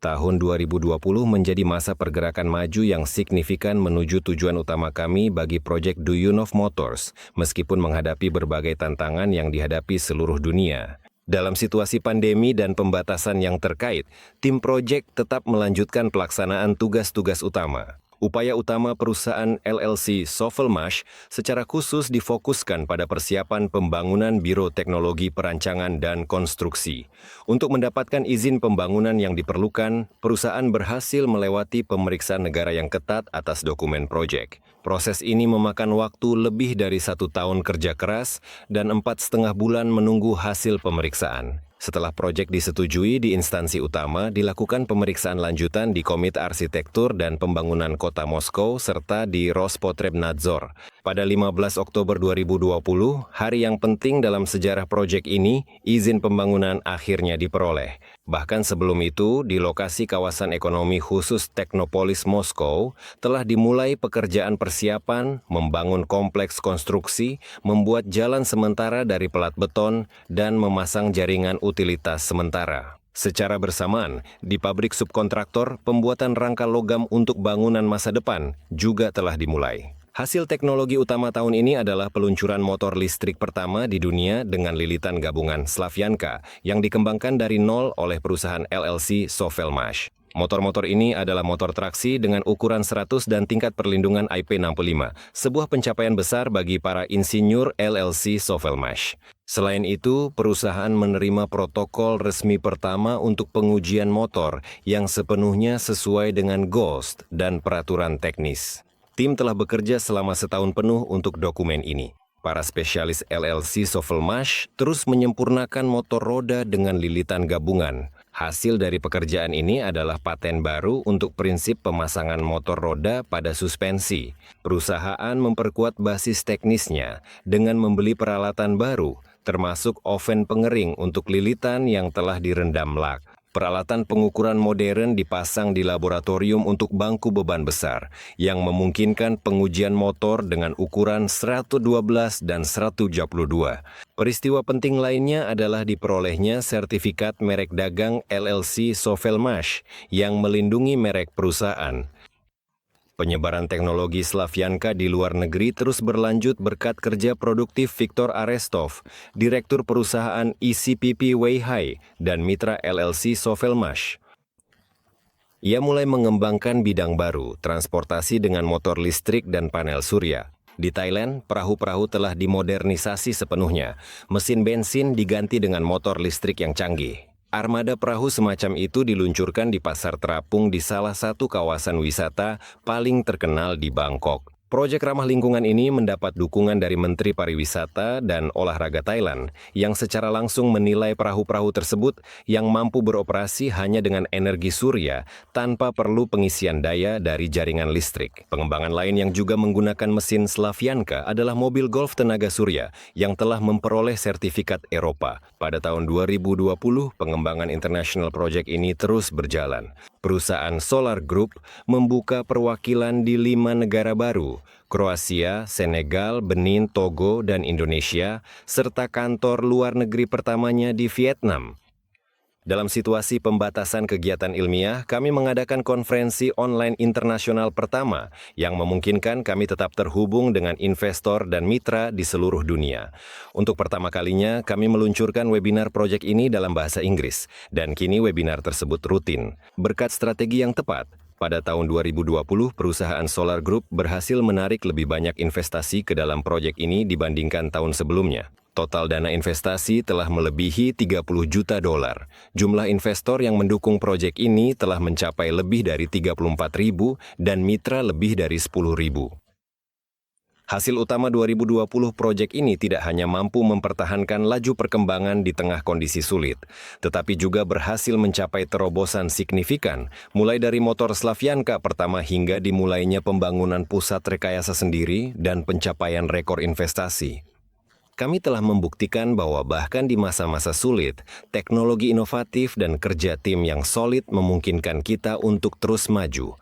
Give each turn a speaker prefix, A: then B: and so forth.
A: Tahun 2020 menjadi masa pergerakan maju yang signifikan menuju tujuan utama kami bagi proyek Duyunov Motors, meskipun menghadapi berbagai tantangan yang dihadapi seluruh dunia. Dalam situasi pandemi dan pembatasan yang terkait, tim proyek tetap melanjutkan pelaksanaan tugas-tugas utama. Upaya utama perusahaan LLC Sovelmash secara khusus difokuskan pada persiapan pembangunan Biro Teknologi Perancangan dan Konstruksi. Untuk mendapatkan izin pembangunan yang diperlukan, perusahaan berhasil melewati pemeriksaan negara yang ketat atas dokumen proyek. Proses ini memakan waktu lebih dari 1 tahun kerja keras dan 4,5 bulan menunggu hasil pemeriksaan. Setelah proyek disetujui di instansi utama, dilakukan pemeriksaan lanjutan di Komite Arsitektur dan Pembangunan Kota Moskow serta di Rospotrebnadzor. Pada 15 Oktober 2020, hari yang penting dalam sejarah proyek ini, izin pembangunan akhirnya diperoleh. Bahkan sebelum itu, di lokasi kawasan ekonomi khusus Teknopolis Moskow, telah dimulai pekerjaan persiapan, membangun kompleks konstruksi, membuat jalan sementara dari pelat beton, dan memasang jaringan utilitas sementara. Secara bersamaan, di pabrik subkontraktor, pembuatan rangka logam untuk bangunan masa depan juga telah dimulai. Hasil teknologi utama tahun ini adalah peluncuran motor listrik pertama di dunia dengan lilitan gabungan Slavyanka yang dikembangkan dari nol oleh perusahaan LLC Sovelmash. Motor-motor ini adalah motor traksi dengan ukuran 100 dan tingkat perlindungan IP65, sebuah pencapaian besar bagi para insinyur LLC Sovelmash. Selain itu, perusahaan menerima protokol resmi pertama untuk pengujian motor yang sepenuhnya sesuai dengan GOST dan peraturan teknis. Tim telah bekerja selama setahun penuh untuk dokumen ini. Para spesialis LLC Sovelmash terus menyempurnakan motor roda dengan lilitan gabungan. Hasil dari pekerjaan ini adalah paten baru untuk prinsip pemasangan motor roda pada suspensi. Perusahaan memperkuat basis teknisnya dengan membeli peralatan baru, termasuk oven pengering untuk lilitan yang telah direndam lak. Peralatan pengukuran modern dipasang di laboratorium untuk bangku beban besar, yang memungkinkan pengujian motor dengan ukuran 112 dan 172. Peristiwa penting lainnya adalah diperolehnya sertifikat merek dagang LLC Sovelmash yang melindungi merek perusahaan. Penyebaran teknologi Slavyanka di luar negeri terus berlanjut berkat kerja produktif Viktor Arestov, Direktur Perusahaan ECPP Weihai, dan mitra LLC Sovelmash. Ia mulai mengembangkan bidang baru, transportasi dengan motor listrik dan panel surya. Di Thailand, perahu-perahu telah dimodernisasi sepenuhnya, mesin bensin diganti dengan motor listrik yang canggih. Armada perahu semacam itu diluncurkan di pasar terapung di salah satu kawasan wisata paling terkenal di Bangkok. Proyek ramah lingkungan ini mendapat dukungan dari Menteri Pariwisata dan Olahraga Thailand yang secara langsung menilai perahu-perahu tersebut yang mampu beroperasi hanya dengan energi surya tanpa perlu pengisian daya dari jaringan listrik. Pengembangan lain yang juga menggunakan mesin Slavyanka adalah mobil golf tenaga surya yang telah memperoleh sertifikat Eropa. Pada tahun 2020, pengembangan international project ini terus berjalan. Perusahaan Solar Group membuka perwakilan di 5 negara baru, Kroasia, Senegal, Benin, Togo, dan Indonesia, serta kantor luar negeri pertamanya di Vietnam. Dalam situasi pembatasan kegiatan ilmiah, kami mengadakan konferensi online internasional pertama yang memungkinkan kami tetap terhubung dengan investor dan mitra di seluruh dunia. Untuk pertama kalinya, kami meluncurkan webinar proyek ini dalam bahasa Inggris, dan kini webinar tersebut rutin. Berkat strategi yang tepat, pada tahun 2020, perusahaan Solar Group berhasil menarik lebih banyak investasi ke dalam proyek ini dibandingkan tahun sebelumnya. Total dana investasi telah melebihi 30 juta dolar. Jumlah investor yang mendukung proyek ini telah mencapai lebih dari 34.000 dan mitra lebih dari 10.000. Hasil utama 2020 proyek ini tidak hanya mampu mempertahankan laju perkembangan di tengah kondisi sulit, tetapi juga berhasil mencapai terobosan signifikan, mulai dari motor Slavyanka pertama hingga dimulainya pembangunan pusat rekayasa sendiri dan pencapaian rekor investasi. Kami telah membuktikan bahwa bahkan di masa-masa sulit, teknologi inovatif dan kerja tim yang solid memungkinkan kita untuk terus maju.